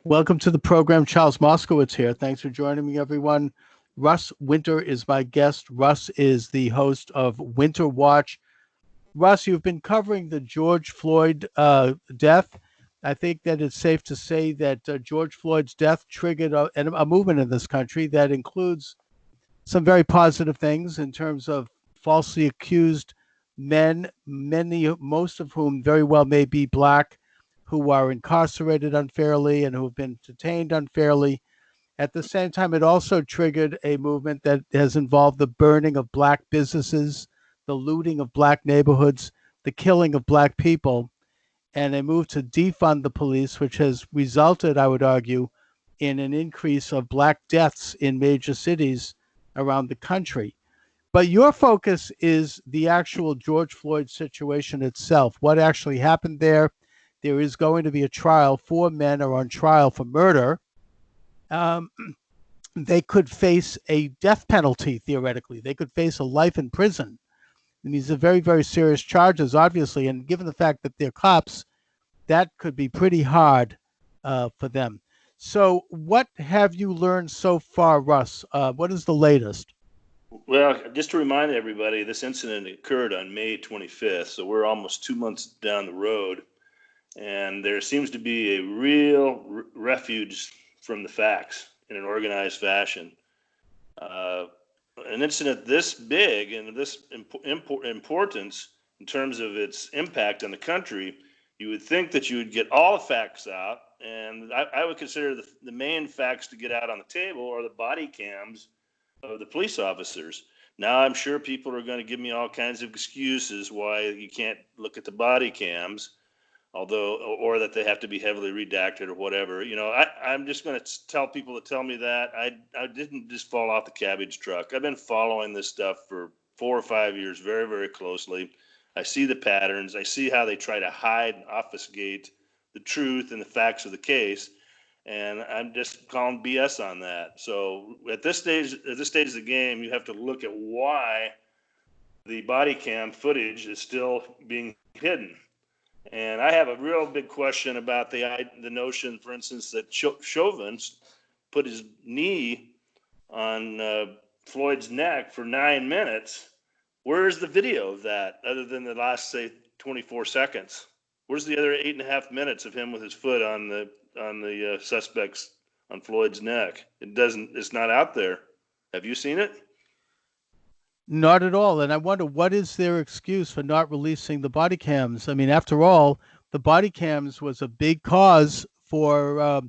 Welcome to the program. Charles Moscowitz here. Thanks for joining me, everyone. Russ Winter is my guest. Russ is the host of Winter Watch. Russ, you've been covering the George Floyd death. I think that it's safe to say that George Floyd's death triggered a movement in this country that includes some very positive things in terms of falsely accused men, most of whom very well may be black, who are incarcerated unfairly and who have been detained unfairly. At the same time, it also triggered a movement that has involved the burning of black businesses, the looting of black neighborhoods, the killing of black people, and a move to defund the police, which has resulted, I would argue, in an increase of black deaths in major cities around the country. But your focus is the actual George Floyd situation itself, what actually happened there. There is going to be a trial. 4 men are on trial for murder. They could face a death penalty, theoretically. They could face a life in prison. And these are very, very serious charges, obviously. And given the fact that they're cops, that could be pretty hard for them. So what have you learned so far, Russ? What is the latest? Well, just to remind everybody, this incident occurred on May 25th, so we're almost 2 months down the road. And there seems to be a real refuge from the facts in an organized fashion. An incident this big and this importance in terms of its impact on the country, you would think that you would get all the facts out. And I would consider the main facts to get out on the table are the body cams of the police officers. Now, I'm sure people are going to give me all kinds of excuses why you can't look at the body cams, or that they have to be heavily redacted or whatever. I'm just going to tell people to tell me that I didn't just fall off the cabbage truck. I've been following this stuff for 4 or 5 years very, very closely. I see the patterns. I see how they try to hide and obfuscate the truth and the facts of the case. And I'm just calling BS on that. So at this stage of the game, you have to look at why the body cam footage is still being hidden. And I have a real big question about the notion, for instance, that Chauvin put his knee on Floyd's neck for 9 minutes. Where's the video of that, other than the last, say, 24 seconds? Where's the other 8.5 minutes of him with his foot on the suspect's on Floyd's neck? It's not out there. Have you seen it? Not at all. And I wonder, what is their excuse for not releasing the body cams? I mean, after all, the body cams was a big cause for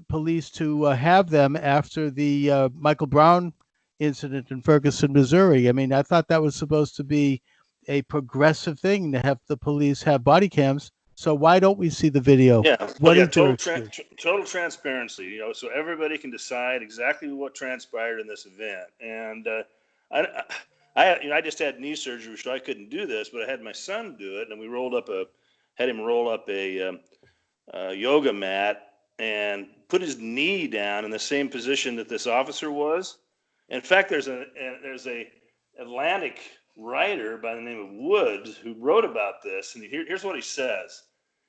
police to have them after the Michael Brown incident in Ferguson, Missouri. I mean, I thought that was supposed to be a progressive thing to have the police have body cams. So why don't we see the video? Yeah, total transparency, so everybody can decide exactly what transpired in this event. And I just had knee surgery, so I couldn't do this, but I had my son do it, and we had him roll up a yoga mat and put his knee down in the same position that this officer was. In fact, there's a Atlantic writer by the name of Woods who wrote about this, and here's what he says.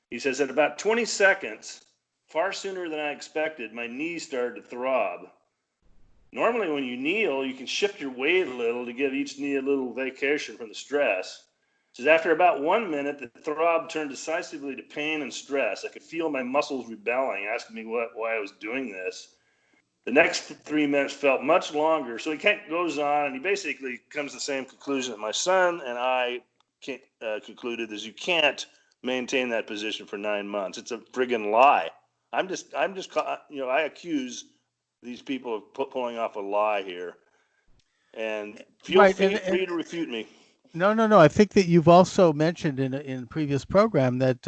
He says, at about 20 seconds, far sooner than I expected, my knee started to throb. Normally when you kneel, you can shift your weight a little to give each knee a little vacation from the stress. He says, after about 1 minute, the throb turned decisively to pain and stress. I could feel my muscles rebelling, asking me why I was doing this. The next 3 minutes felt much longer. So he goes on, and he basically comes to the same conclusion that my son and I concluded, is you can't maintain that position for 9 months. It's a friggin' lie. I accuse these people of pulling off a lie here. And feel free to refute me. No. I think that you've also mentioned in a previous program that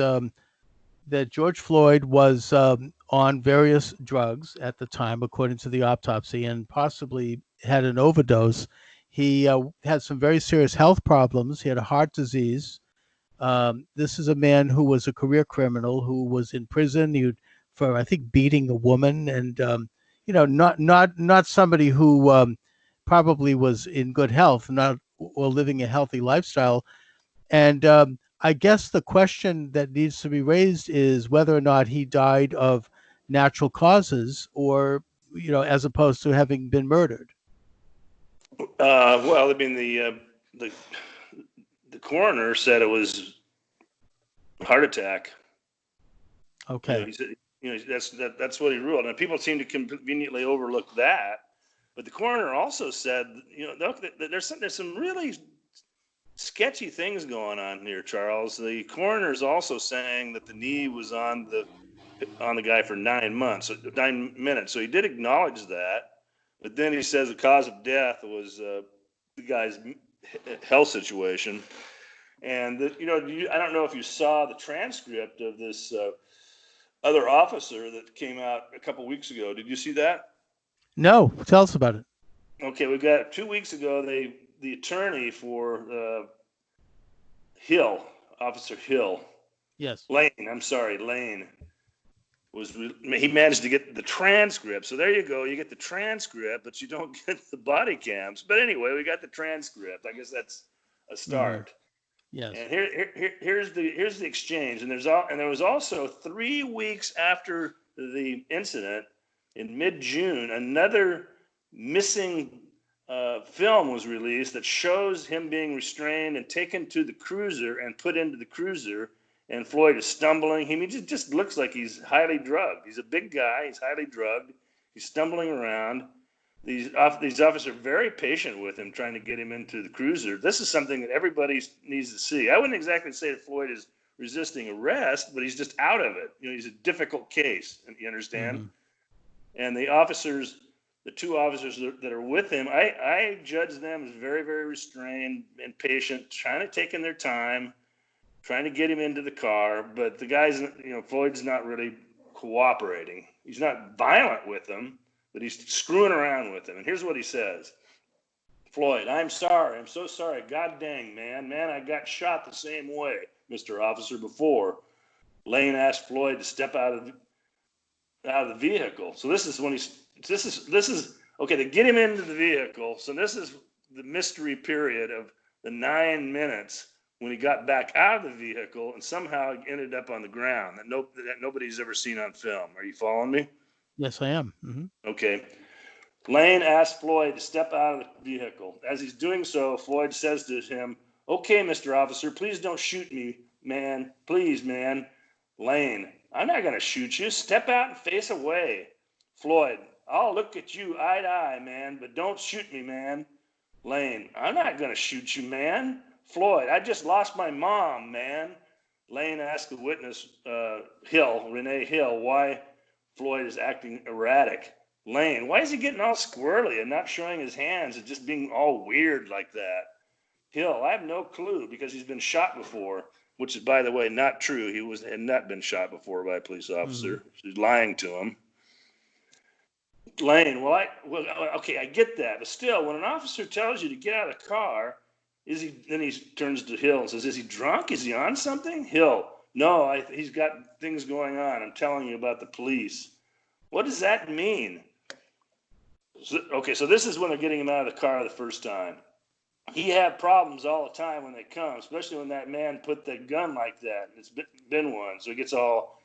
that George Floyd was on various drugs at the time, according to the autopsy, and possibly had an overdose. He had some very serious health problems. He had a heart disease. This is a man who was a career criminal who was in prison for, I think, beating a woman, and not somebody who probably was in good health, or living a healthy lifestyle. And I guess the question that needs to be raised is whether or not he died of natural causes, or as opposed to having been murdered. Well, I mean, the coroner said it was a heart attack. Okay. He said, that's what he ruled, and people seem to conveniently overlook that. But the coroner also said, there's some really sketchy things going on here, Charles. The coroner is also saying that the knee was on the guy for 9 minutes. So he did acknowledge that, but then he says the cause of death was the guy's health situation. And I don't know if you saw the transcript of this other officer that came out a couple weeks ago. Did you see that? No, tell us about it. Okay, we got 2 weeks ago. The attorney for Hill, Officer Hill. Yes. Lane. He managed to get the transcript. So there you go. You get the transcript, but you don't get the body cams. But anyway, we got the transcript. I guess that's a start. Mm-hmm. Yes. And here's the exchange. And there was also 3 weeks after the incident, in mid-June, another missing film was released that shows him being restrained and taken to the cruiser and put into the cruiser. And Floyd is stumbling. He just looks like he's highly drugged. He's a big guy. He's highly drugged. He's stumbling around. These officers are very patient with him, trying to get him into the cruiser. This is something that everybody needs to see. I wouldn't exactly say that Floyd is resisting arrest, but he's just out of it. He's a difficult case. You understand? Mm-hmm. And the two officers that are with him, I judge them as very, very restrained and patient, trying to take in their time, trying to get him into the car. But the guys, Floyd's not really cooperating. He's not violent with them, but he's screwing around with them. And here's what he says. Floyd, I'm sorry. I'm so sorry. God dang, man. Man, I got shot the same way, Mr. Officer, before. Lane asked Floyd to step out of the vehicle. So this is when this is okay, to get him into the vehicle. So this is the mystery period of the 9 minutes when he got back out of the vehicle and somehow ended up on the ground that nobody's ever seen on film. Are you following me? Yes, I am. Mm-hmm. Okay. Lane asked Floyd to step out of the vehicle. As he's doing so, Floyd says to him, "Okay, Mr. Officer, please don't shoot me, man. Please, man." Lane, "I'm not going to shoot you. Step out and face away." Floyd, "I'll look at you eye to eye, man, but don't shoot me, man." Lane, "I'm not going to shoot you, man." Floyd, "I just lost my mom, man." Lane asked the witness, Renee Hill, why Floyd is acting erratic. Lane, "Why is he getting all squirrely and not showing his hands and just being all weird like that?" Hill, "I have no clue because he's been shot before," which is, by the way, not true. He had not been shot before by a police officer. Mm-hmm. She's lying to him. Lane, okay, I get that. But still, when an officer tells you to get out of the car, then he turns to Hill and says, "Is he drunk? Is he on something?" Hill, "No, he's got things going on. I'm telling you about the police." What does that mean? So this is when they're getting him out of the car the first time. He had problems all the time when they come, especially when that man put that gun like that. It's been one. So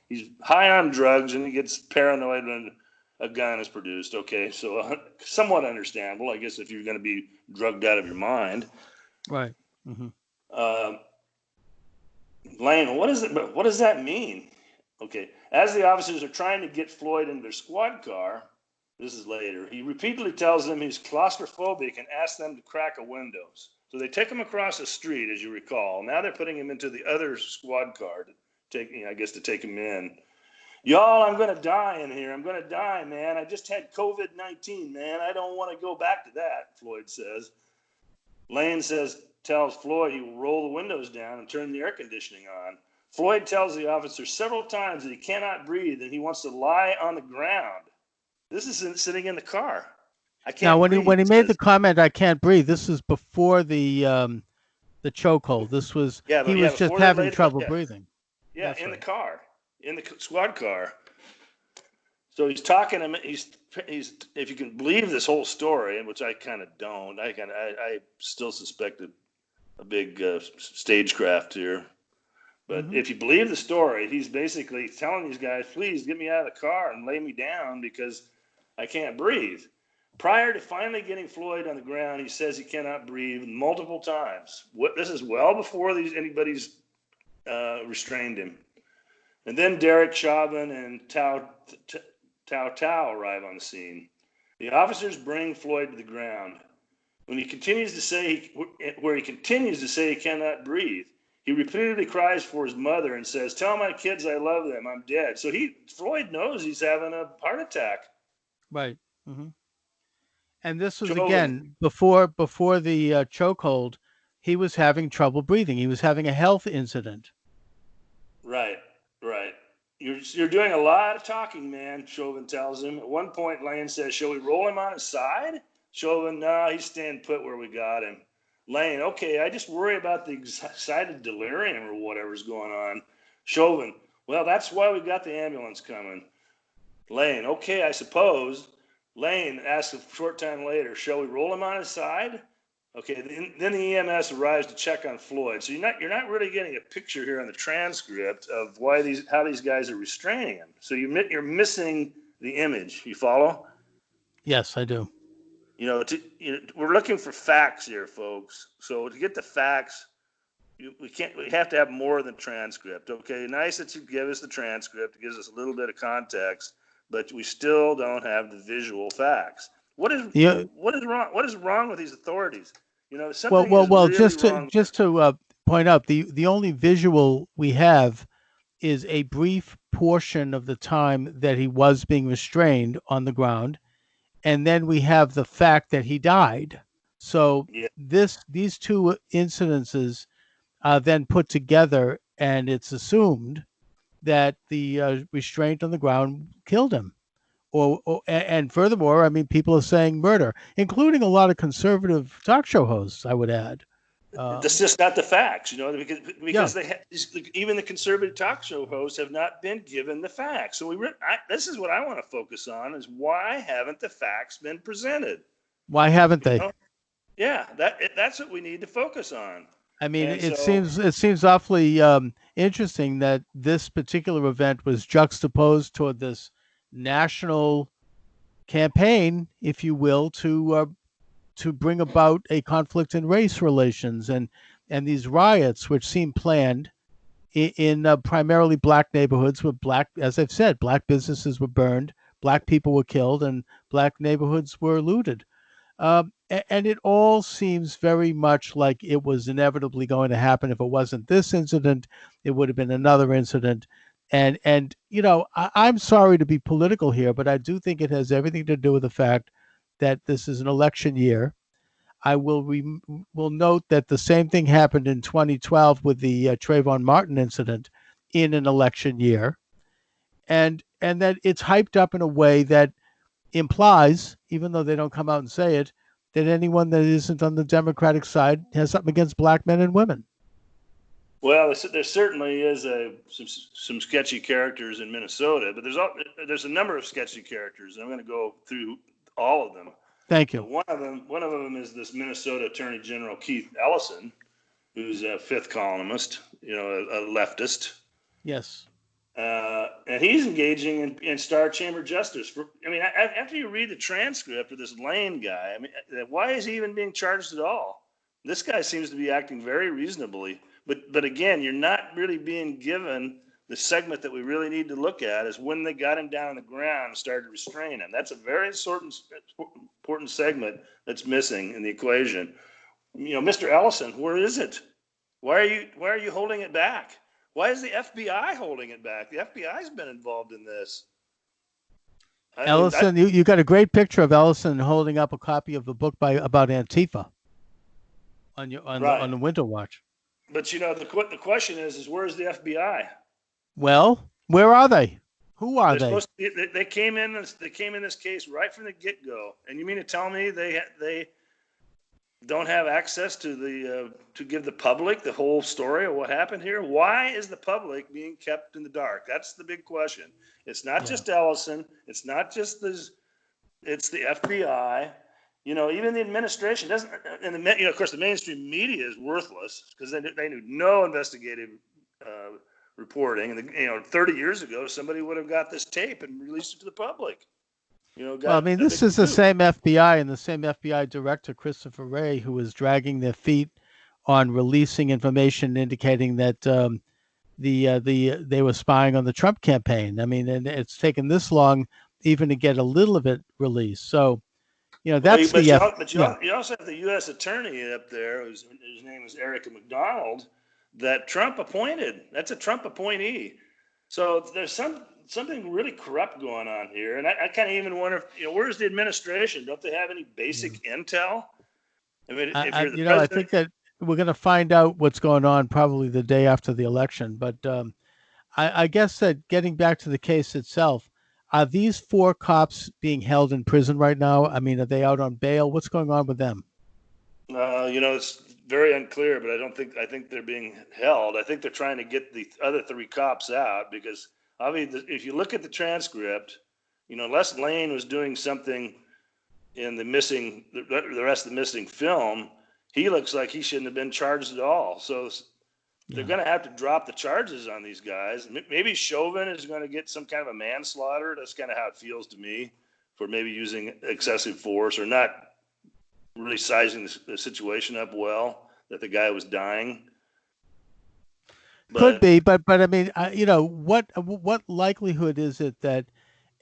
he's high on drugs and he gets paranoid when a gun is produced. Okay, so somewhat understandable, I guess, if you're going to be drugged out of your mind. Right. Mm-hmm. Lane, what does that mean? Okay, as the officers are trying to get Floyd into their squad car, this is later, he repeatedly tells them he's claustrophobic and asks them to crack a windows. So they take him across the street, as you recall. Now they're putting him into the other squad car to take him in. "Y'all, I'm going to die in here. I'm going to die, man. I just had COVID-19, man. I don't want to go back to that," Floyd says. Lane tells Floyd he will roll the windows down and turn the air conditioning on. Floyd tells the officer several times that he cannot breathe and he wants to lie on the ground. This is sitting in the car. I can't. Now, when he made says, the comment, "I can't breathe," this is before the chokehold. This was he was just having trouble breathing. Yeah, that's in right. The car, in the squad car. So he's talking to him. He's if you can believe this whole story, which I kind of don't. I still suspected a big stagecraft here. But if you believe the story, he's basically telling these guys, please get me out of the car and lay me down because I can't breathe. Prior to finally getting Floyd on the ground, he says he cannot breathe multiple times. This is well before anybody's restrained him. And then Derek Chauvin and Tao arrive on the scene. The officers bring Floyd to the ground. When he continues to say he cannot breathe, he repeatedly cries for his mother and says, "Tell my kids I love them. I'm dead." So Floyd knows he's having a heart attack. Right. Mm-hmm. And this was, Chauvin, again, before the chokehold. He was having trouble breathing. He was having a health incident. Right. You're doing a lot of talking, man, Chauvin tells him. At one point, Lane says, "Shall we roll him on his side?" Chauvin, "No, he's staying put where we got him." Lane, "Okay, I just worry about the excited delirium or whatever's going on." Chauvin, "Well, that's why we got the ambulance coming." Lane, "Okay, I suppose." Lane asks a short time later, "Shall we roll him on his side?" Okay, then the EMS arrives to check on Floyd. So you're not really getting a picture here on the transcript of how these guys are restraining him. So you're missing the image. You follow? Yes, I do. We're looking for facts here, folks. So to get the facts, we have to have more than transcript. Okay, nice that you give us the transcript. It gives us a little bit of context, but we still don't have the visual facts. What is wrong? What is wrong with these authorities? Something is really wrong. Just to point out, the only visual we have is a brief portion of the time that he was being restrained on the ground, and then we have the fact that he died. So these two incidences are then put together, and it's assumed that the restraint on the ground killed him. And furthermore, I mean, people are saying murder, including a lot of conservative talk show hosts, I would add. That's just not the facts, because even the conservative talk show hosts have not been given the facts. So this is what I want to focus on: is why haven't the facts been presented? Why haven't they? Yeah, that's what we need to focus on. I mean, it seems awfully interesting that this particular event was juxtaposed toward this national campaign, if you will, to bring about a conflict in race relations and these riots, which seem planned in primarily black neighborhoods, with as I've said, black businesses were burned, black people were killed, and black neighborhoods were looted. And it all seems very much like it was inevitably going to happen. If it wasn't this incident, it would have been another incident. And I'm sorry to be political here, but I do think it has everything to do with the fact that this is an election year. I will note that the same thing happened in 2012 with the Trayvon Martin incident in an election year, and that it's hyped up in a way that implies, even though they don't come out and say it, that anyone that isn't on the Democratic side has something against black men and women. Well, there certainly is some sketchy characters in Minnesota, but there's a number of sketchy characters. I'm going to go through all of them. Thank you. One of them is this Minnesota Attorney General Keith Ellison, who's a fifth columnist, a leftist. Yes. And he's engaging in Star Chamber justice. After you read the transcript of this Lane guy, why is he even being charged at all? This guy seems to be acting very reasonably. But again, you're not really being given the segment that we really need to look at, is when they got him down on the ground and started restraining him. That's a very important segment that's missing in the equation. Mr. Ellison, where is it? Why are you holding it back? Why is the FBI holding it back? The FBI's been involved in this. Ellison, you got a great picture of Ellison holding up a copy of the book about Antifa on the Winter Watch. But the question is where's the FBI? Well, where are they? Who are they? They came in this case right from the get-go. And you mean to tell me they don't have access to give the public the whole story of what happened here? Why is the public being kept in the dark? That's the big question. It's not just Ellison. It's not just it's the FBI. Even the administration doesn't, and of course the mainstream media is worthless because they knew no investigative reporting. And 30 years ago, somebody would have got this tape and released it to the public. Well, I Got mean, a this big is the scoop. same FBI and the same FBI director, Christopher Wray, who was dragging their feet on releasing information indicating that they were spying on the Trump campaign. I mean, and it's taken this long even to get a little of it released. So, that's But the you, F. but Yeah, you also have the U.S. attorney up there, his name is Eric McDonald, that Trump appointed. That's a Trump appointee. So there's something really corrupt going on here, and I kind of even wonder, where's the administration? Don't they have any yeah. basic intel? I mean, if I you're the I think president, that we're going to find out what's going on probably the day after the election. But I guess that getting back to the case itself, are these four cops being held in prison right now? I mean, are they out on bail? What's going on with them? it's very unclear, but I think they're being held. I think they're trying to get the other three cops out because I mean, if you look at the transcript, Les Lane was doing something in the rest of the missing film. He looks like he shouldn't have been charged at all. So they're Yeah. going to have to drop the charges on these guys. Maybe Chauvin is going to get some kind of a manslaughter. That's kind of how it feels to me, for maybe using excessive force or not really sizing the situation up well, that the guy was dying. Could But be, but I mean, what likelihood is it that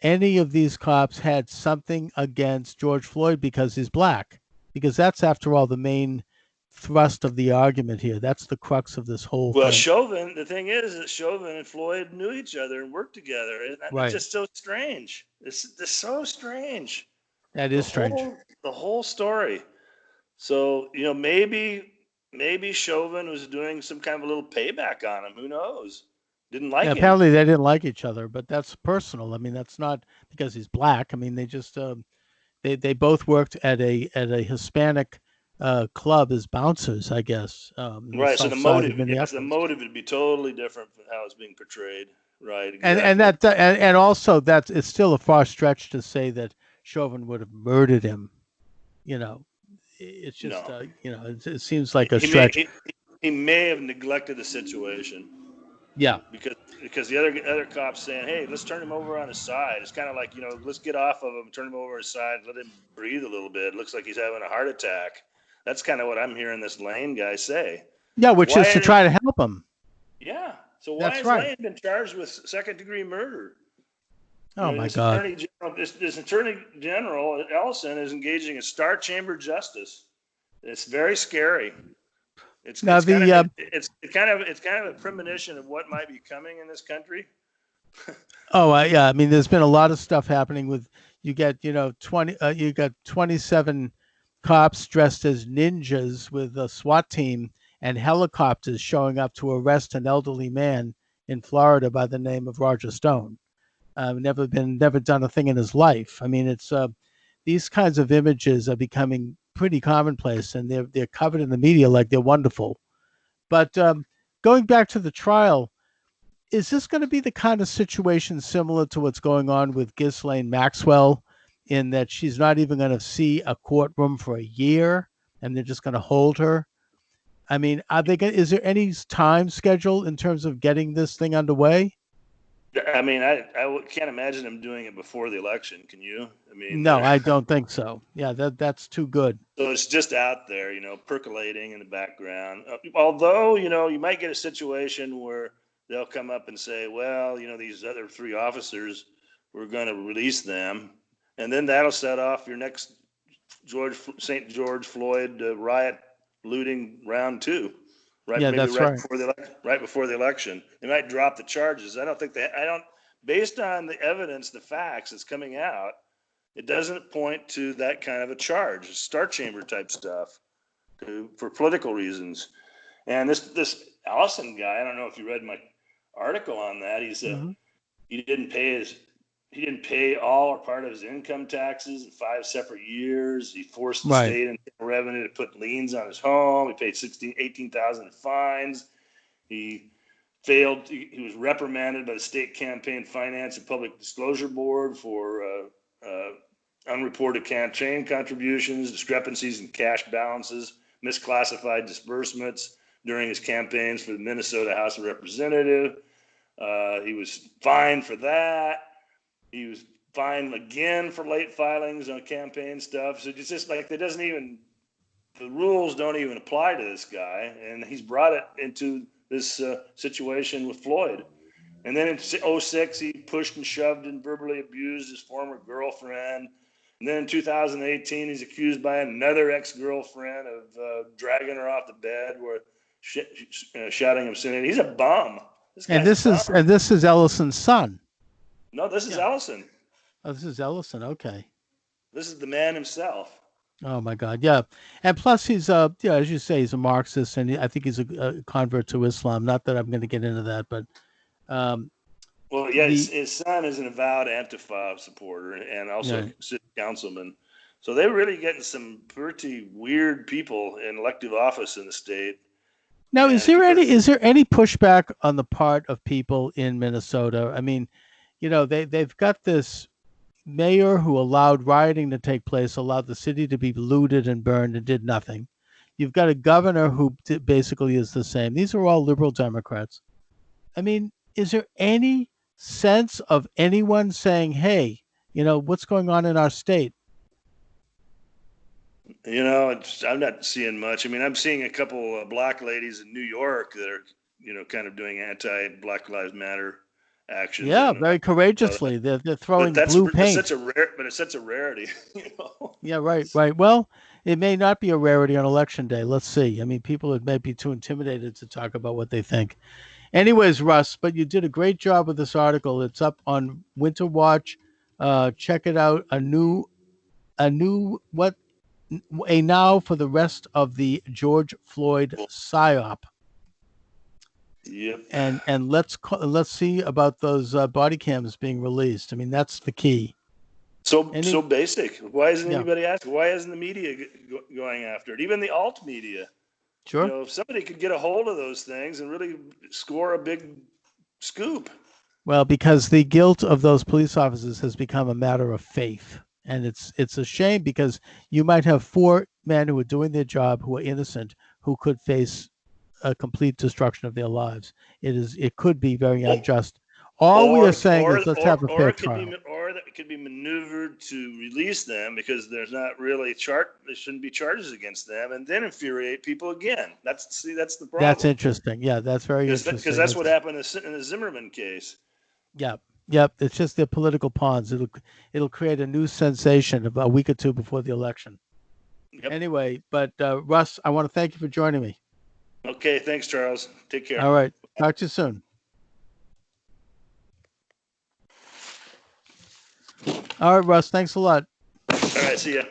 any of these cops had something against George Floyd because he's black? Because that's, after all, the main thrust of the argument here. That's the crux of this whole well, thing. Chauvin, the thing is that Chauvin and Floyd knew each other and worked together. And it's Right. just so strange. It's so strange. That The is strange. whole story. So, maybe Chauvin was doing some kind of a little payback on him. Who knows? Didn't Yeah, like him. apparently they didn't like each other, but that's personal. I mean, that's not because he's black. I mean, they just they both worked at a Hispanic club as bouncers, I guess, in the Right. So South Side of the Minneapolis. motive would be totally different from how it's being portrayed. Right. And Exactly. and also that's it's still a far stretch to say that Chauvin would have murdered him. You know, it's just No. it seems like a He may stretch. he may have neglected the situation Yeah, because the other cops saying, "Hey, let's turn him over on his side." It's kind of like, let's get off of him, turn him over his side, let him breathe a little bit. It looks like he's having a heart attack. That's kind of what I'm hearing this Lane guy say. yeah, which Why is to are try to help him. Yeah. So why That's has right. Lane been charged with second-degree murder? Oh my This God. attorney general, this attorney general Ellison is engaging in star chamber justice. It's very scary. It's Now it's kind of the it's kind of a premonition of what might be coming in this country. yeah, I mean, there's been a lot of stuff happening with you get 27 cops dressed as ninjas with a SWAT team and helicopters showing up to arrest an elderly man in Florida by the name of Roger Stone. Never done a thing in his life. I mean, it's these kinds of images are becoming pretty commonplace, and they're covered in the media like they're wonderful. But going back to the trial, is this going to be the kind of situation similar to what's going on with Ghislaine Maxwell, in that she's not even going to see a courtroom for a year, and they're just going to hold her? I mean, is there any time schedule in terms of getting this thing underway? I mean, can't imagine him doing it before the election. Can you? I mean, No, I don't think so. Yeah, that's too good. so it's just out there, percolating in the background. Although, you might get a situation where they'll come up and say, well, these other three officers, we're going to release them. And then that'll set off your next St. George Floyd riot looting round two, right? Yeah, Maybe that's right. right before the election. They might drop the charges. Based on the evidence, the facts that's coming out, it doesn't point to that kind of a charge, star chamber type stuff, for political reasons. And this Allison guy, I don't know if you read my article on that. Mhm. He didn't pay all or part of his income taxes in 5 separate years. He forced the Right. state and revenue to put liens on his home. He paid $18,000 in fines. He failed. He was reprimanded by the State Campaign Finance and Public Disclosure Board for unreported campaign contributions, discrepancies in cash balances, misclassified disbursements, during his campaigns for the Minnesota House of Representatives. He was fined for that. He was fined again for late filings on campaign stuff. So it's just like the rules don't even apply to this guy, and he's brought it into this situation with Floyd. And then in 2006, he pushed and shoved and verbally abused his former girlfriend. And then in 2018, he's accused by another ex-girlfriend of dragging her off the bed, or shouting obscenity. He's a bum. And this is Ellison's son. No, this is Ellison. Oh, this is Ellison. Okay. This is the man himself. Oh my God, yeah. And plus, he's as you say, he's a Marxist, and I think he's a convert to Islam. Not that I'm going to get into that, but his son is an avowed Antifa supporter and also city councilman. So they're really getting some pretty weird people in elective office in the state. Now, is there any pushback on the part of people in Minnesota? I mean, they've got this mayor who allowed rioting to take place, allowed the city to be looted and burned, and did nothing. You've got a governor who basically is the same. These are all liberal Democrats. I mean, is there any sense of anyone saying, hey, what's going on in our state? I'm not seeing much. I mean, I'm seeing a couple of black ladies in New York that are, kind of doing anti-Black Lives Matter action. Yeah, very courageously. They're throwing blue paint. It's such a rarity. Yeah, right. Well, it may not be a rarity on election day. Let's see. I mean, people may be too intimidated to talk about what they think. Anyways, Russ, but you did a great job with this article. It's up on Winter Watch. Check it out. A now for the rest of the George Floyd psy-op. Yep. And let's see about those body cams being released. I mean, that's the key. So basic. Why isn't anybody asking? Why isn't the media going after it? Even the alt media. Sure. If somebody could get a hold of those things and really score a big scoop. Well, because the guilt of those police officers has become a matter of faith. And it's a shame, because you might have 4 men who are doing their job, who are innocent, who could face a complete destruction of their lives. It could be very unjust. All we are saying is let's have a fair trial. Or that could be maneuvered to release them because there's not really there shouldn't be charges against them, and then infuriate people again. That's the problem. That's interesting. Yeah, that's very interesting. Because that's what happened in the Zimmerman case. Yep. It's just their political pawns. It'll create a new sensation about a week or two before the election. Yep. Anyway, but Russ, I want to thank you for joining me. Okay, thanks, Charles. Take care. All right. Talk to you soon. All right, Russ. Thanks a lot. All right. See ya.